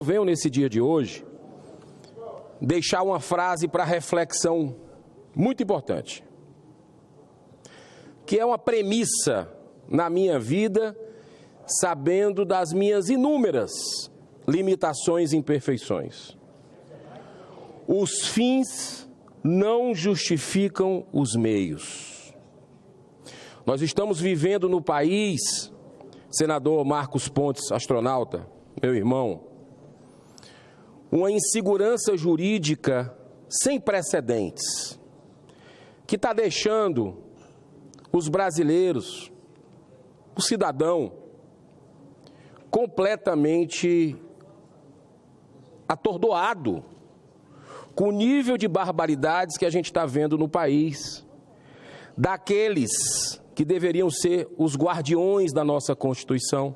Venho nesse dia de hoje deixar uma frase para reflexão muito importante, que é uma premissa na minha vida, sabendo das minhas inúmeras limitações e imperfeições. Os fins não justificam os meios. Nós estamos vivendo no país, senador Marcos Pontes, astronauta, meu irmão, uma insegurança jurídica sem precedentes, que está deixando os brasileiros, o cidadão, completamente atordoado com o nível de barbaridades que a gente está vendo no país, daqueles que deveriam ser os guardiões da nossa Constituição,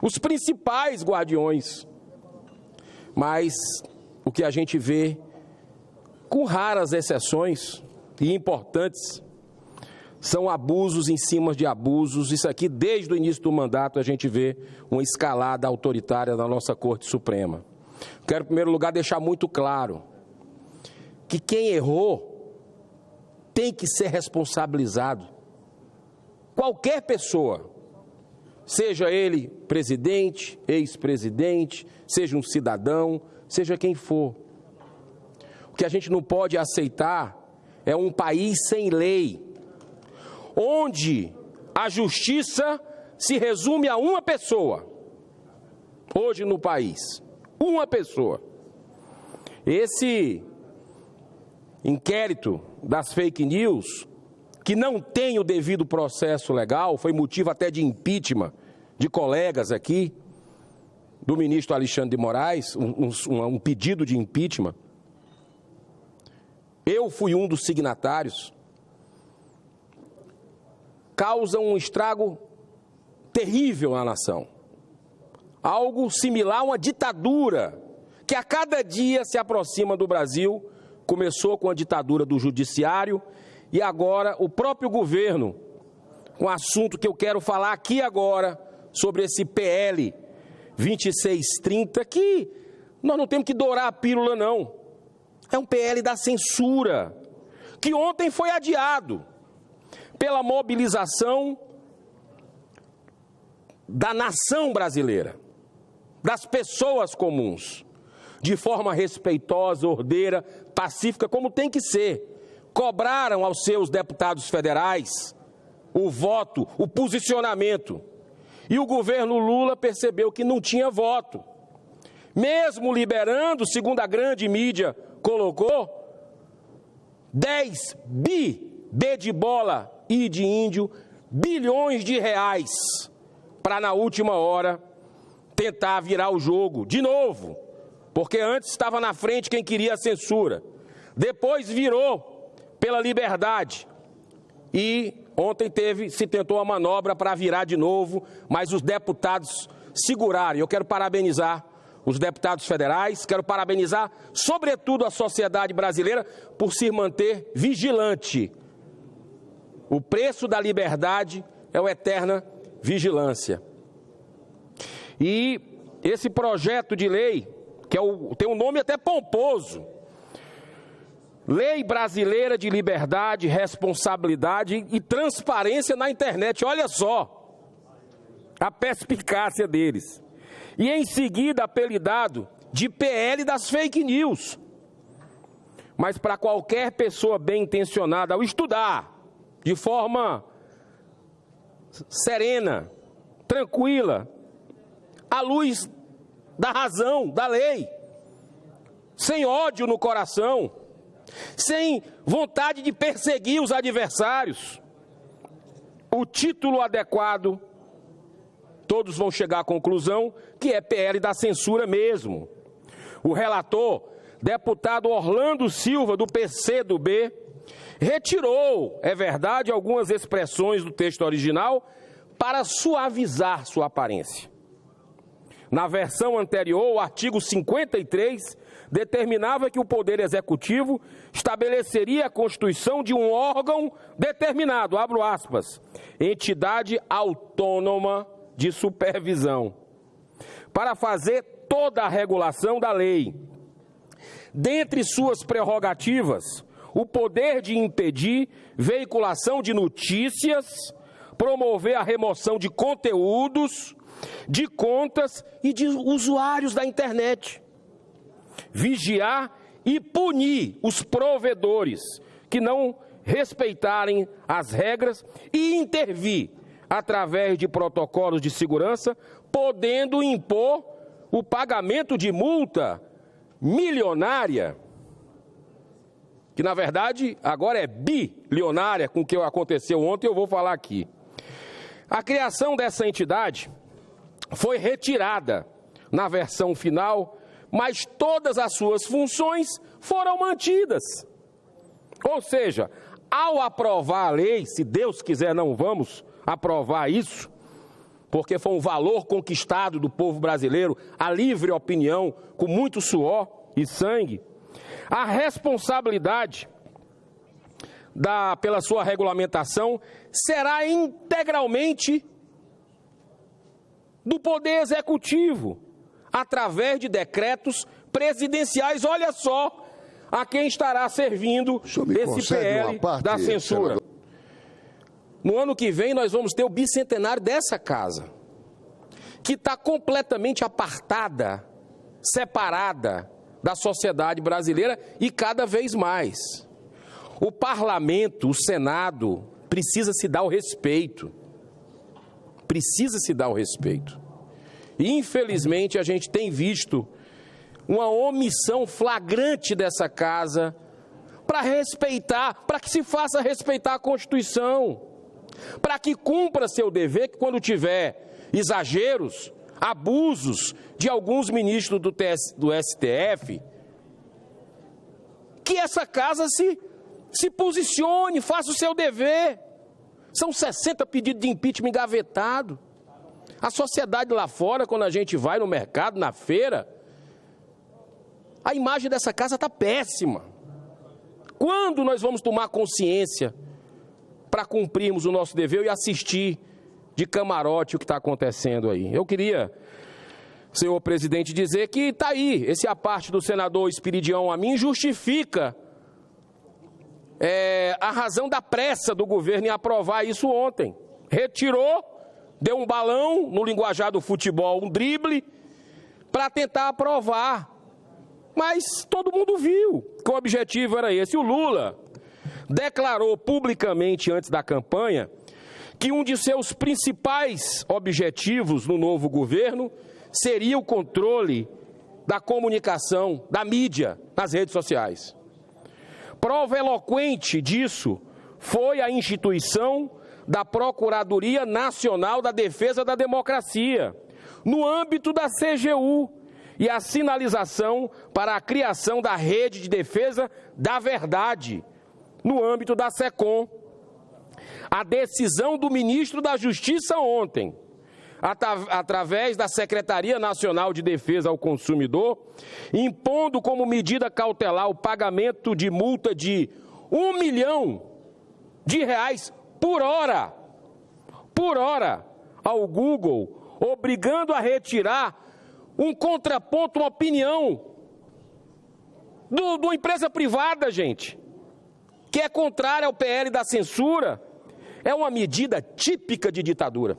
os principais guardiões. Mas o que a gente vê, com raras exceções e importantes, são abusos em cima de abusos. Isso aqui, desde o início do mandato, a gente vê uma escalada autoritária da nossa Corte Suprema. Quero, em primeiro lugar, deixar muito claro que quem errou tem que ser responsabilizado. Qualquer pessoa, seja ele presidente, ex-presidente, seja um cidadão, seja quem for. O que a gente não pode aceitar é um país sem lei, onde a justiça se resume a uma pessoa. Hoje no país, uma pessoa. Esse inquérito das fake news, que não tem o devido processo legal, foi motivo até de impeachment de colegas aqui, do ministro Alexandre de Moraes, um pedido de impeachment. Eu fui um dos signatários. Causa um estrago terrível na nação. Algo similar a uma ditadura, que a cada dia se aproxima do Brasil. Começou com a ditadura do judiciário e agora o próprio governo, um assunto que eu quero falar aqui agora, sobre esse PL 2630, que nós não temos que dourar a pílula, não. É um PL da censura, que ontem foi adiado pela mobilização da nação brasileira, das pessoas comuns, de forma respeitosa, ordeira, pacífica, como tem que ser. Cobraram aos seus deputados federais o voto, o posicionamento. E o governo Lula percebeu que não tinha voto. Mesmo liberando, segundo a grande mídia colocou, 10 B de bola e de índio, bilhões de reais, para na última hora tentar virar o jogo de novo. Porque antes estava na frente quem queria a censura. Depois virou pela liberdade. E ontem se tentou a manobra para virar de novo, mas os deputados seguraram. Eu quero parabenizar os deputados federais, quero parabenizar, sobretudo, a sociedade brasileira por se manter vigilante. O preço da liberdade é a eterna vigilância. E esse projeto de lei, que tem um nome até pomposo, Lei Brasileira de Liberdade, Responsabilidade e Transparência na Internet. Olha só a perspicácia deles. E em seguida apelidado de PL das fake news. Mas para qualquer pessoa bem intencionada, ao estudar de forma serena, tranquila, à luz da razão, da lei, sem ódio no coração, sem vontade de perseguir os adversários, o título adequado, todos vão chegar à conclusão que é PL da censura mesmo. O relator, deputado Orlando Silva, do PCdoB, retirou, é verdade, algumas expressões do texto original para suavizar sua aparência. Na versão anterior, o artigo 53 determinava que o Poder Executivo estabeleceria a constituição de um órgão determinado, abro aspas, entidade autônoma de supervisão, para fazer toda a regulação da lei. Dentre suas prerrogativas, o poder de impedir veiculação de notícias, promover a remoção de conteúdos, de contas e de usuários da internet, vigiar e punir os provedores que não respeitarem as regras e intervir através de protocolos de segurança, podendo impor o pagamento de multa milionária, que na verdade agora é bilionária, com o que aconteceu ontem, eu vou falar aqui. A criação dessa entidade foi retirada na versão final, mas todas as suas funções foram mantidas. Ou seja, ao aprovar a lei, se Deus quiser não vamos aprovar isso, porque foi um valor conquistado do povo brasileiro, a livre opinião, com muito suor e sangue, a responsabilidade pela sua regulamentação será integralmente do Poder Executivo, através de decretos presidenciais. Olha só a quem estará servindo esse PL da censura. No ano que vem nós vamos ter o bicentenário dessa casa, que está completamente apartada, separada da sociedade brasileira e cada vez mais. O parlamento, o Senado, precisa se dar o respeito. Precisa se dar o respeito. E, infelizmente, a gente tem visto uma omissão flagrante dessa casa para respeitar, para que se faça respeitar a Constituição, para que cumpra seu dever, que quando tiver exageros, abusos de alguns ministros do STF, que essa casa se posicione, faça o seu dever. São 60 pedidos de impeachment engavetados. A sociedade lá fora, quando a gente vai no mercado, na feira, a imagem dessa casa está péssima. Quando nós vamos tomar consciência para cumprirmos o nosso dever e assistir de camarote o que está acontecendo aí? Eu queria, senhor presidente, dizer que está aí, esse a parte do senador Espiridião Amin justifica a razão da pressa do governo em aprovar isso ontem. Retirou, deu um balão, no linguajar do futebol, um drible, para tentar aprovar. Mas todo mundo viu que o objetivo era esse. O Lula declarou publicamente antes da campanha que um de seus principais objetivos no novo governo seria o controle da comunicação, da mídia, nas redes sociais. Prova eloquente disso foi a instituição da Procuradoria Nacional da Defesa da Democracia, no âmbito da CGU, e a sinalização para a criação da Rede de Defesa da Verdade, no âmbito da SECOM. A decisão do ministro da Justiça ontem, através da Secretaria Nacional de Defesa ao Consumidor, impondo como medida cautelar o pagamento de multa de R$1 milhão por hora, ao Google, obrigando a retirar um contraponto, uma opinião de uma empresa privada, gente, que é contrária ao PL da censura. É uma medida típica de ditadura.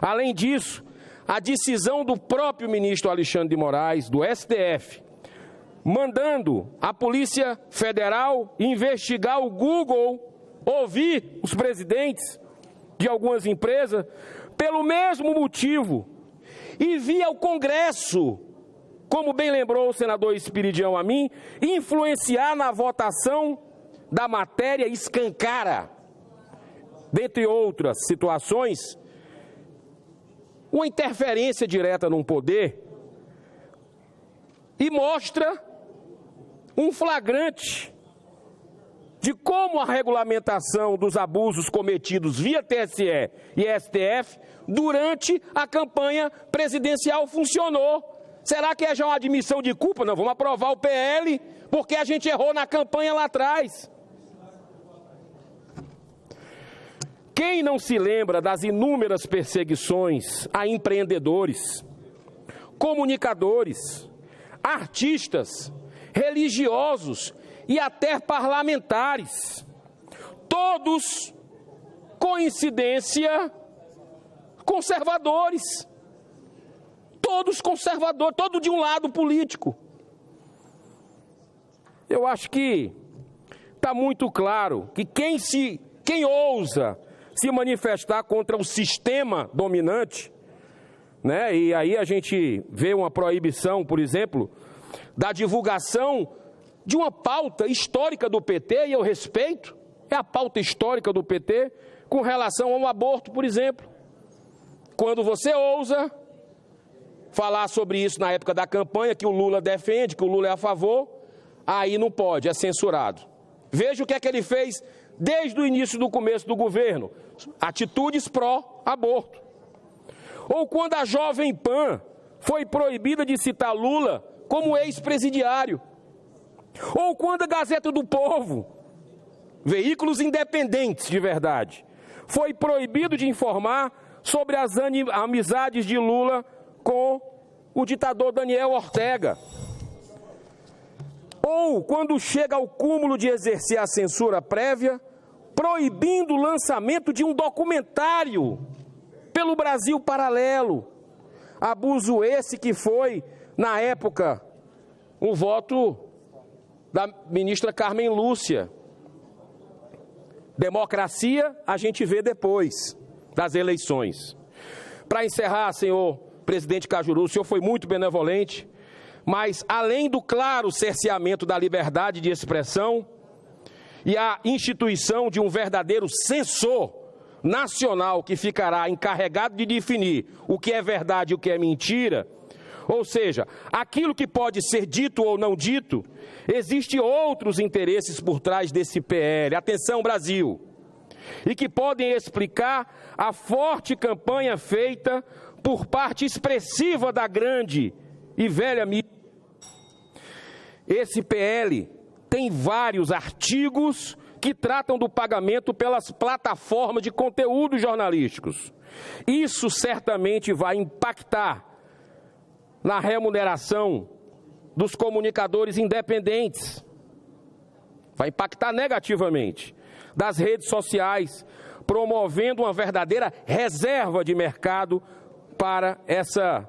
Além disso, a decisão do próprio ministro Alexandre de Moraes, do STF, mandando a Polícia Federal investigar o Google, ouvir os presidentes de algumas empresas, pelo mesmo motivo, e via o Congresso, como bem lembrou o senador Espiridião Amin, influenciar na votação da matéria, escancara, dentre outras situações, uma interferência direta num poder, e mostra um flagrante de como a regulamentação dos abusos cometidos via TSE e STF durante a campanha presidencial funcionou. Será que é já uma admissão de culpa? Não, vamos aprovar o PL porque a gente errou na campanha lá atrás. Quem não se lembra das inúmeras perseguições a empreendedores, comunicadores, artistas, religiosos e até parlamentares. Todos, coincidência, conservadores. Todos conservadores, todo de um lado político. Eu acho que está muito claro que quem ousa se manifestar contra o sistema dominante, né? E aí a gente vê uma proibição, por exemplo, da divulgação de uma pauta histórica do PT, e eu respeito, é a pauta histórica do PT, com relação ao aborto, por exemplo. Quando você ousa falar sobre isso na época da campanha, que o Lula defende, que o Lula é a favor, aí não pode, é censurado. Veja o que é que ele fez desde o início do começo do governo, atitudes pró-aborto. Ou quando a Jovem Pan foi proibida de citar Lula como ex-presidiário. Ou quando a Gazeta do Povo, veículos independentes de verdade, foi proibido de informar sobre as amizades de Lula com o ditador Daniel Ortega. Ou quando chega ao cúmulo de exercer a censura prévia, proibindo o lançamento de um documentário pelo Brasil Paralelo. Abuso esse que foi, na época, um voto da ministra Carmen Lúcia. Democracia a gente vê depois das eleições. Para encerrar, senhor presidente Cajuru, o senhor foi muito benevolente, mas além do claro cerceamento da liberdade de expressão e a instituição de um verdadeiro censor nacional que ficará encarregado de definir o que é verdade e o que é mentira, ou seja, aquilo que pode ser dito ou não dito, existem outros interesses por trás desse PL, atenção Brasil, e que podem explicar a forte campanha feita por parte expressiva da grande e velha mídia. Esse PL tem vários artigos que tratam do pagamento pelas plataformas de conteúdos jornalísticos. Isso certamente vai impactar na remuneração dos comunicadores independentes. Vai impactar negativamente das redes sociais, promovendo uma verdadeira reserva de mercado para essa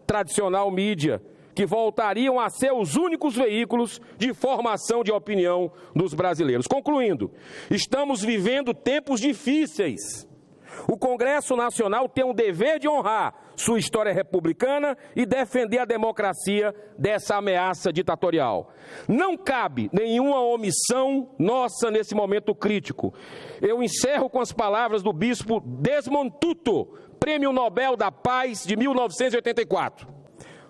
tradicional mídia, que voltariam a ser os únicos veículos de formação de opinião dos brasileiros. Concluindo, estamos vivendo tempos difíceis. O Congresso Nacional tem o dever de honrar sua história republicana e defender a democracia dessa ameaça ditatorial. Não cabe nenhuma omissão nossa nesse momento crítico. Eu encerro com as palavras do bispo Desmond Tutu, Prêmio Nobel da Paz de 1984.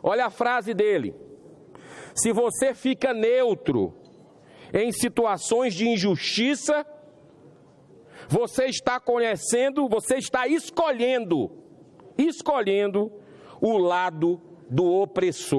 Olha a frase dele: se você fica neutro em situações de injustiça, você está escolhendo o lado do opressor.